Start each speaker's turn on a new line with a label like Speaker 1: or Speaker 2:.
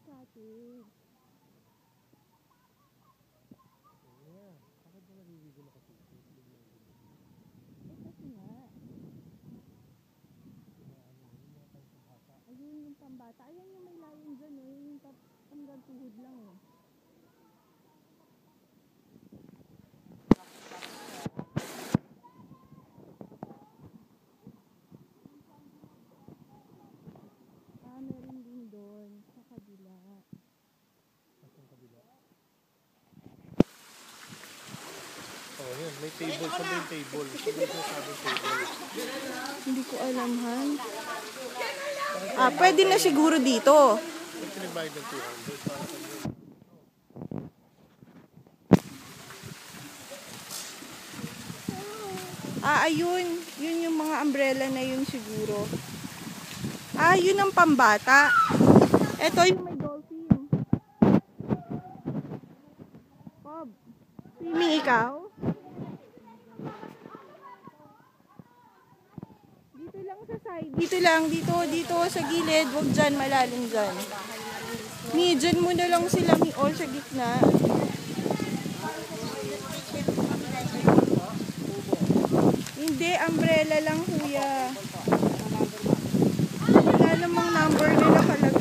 Speaker 1: cottage.
Speaker 2: Yeah. Bakit ba naliligo na kasi?
Speaker 1: Kasi nga. Ayun yung pambata. Ayan yung may layon dyan, oh. Yung hanggang tuhod lang, eh. Meron din doon sa kabila.
Speaker 2: Sa kabila. Oh, yan. May table. Saan ba yung table? Saan ba yung sabing table?
Speaker 1: Hindi ko alam, Han. Pwede na siguro dito.
Speaker 2: May pinagbayad ng 200 para sa doon.
Speaker 1: Ayun. Yun yung mga umbrella na yun siguro. Yun ang pambata. Ito yung may dolphin. Bob, swimming ikaw? Dito lang sa side. Dito lang. Dito sa gilid. Huwag dyan. Malalim dyan. Dyan mo na lang sila all sa gitna. Hindi, umbrella lang kuya. Wala namang number na nakalagay.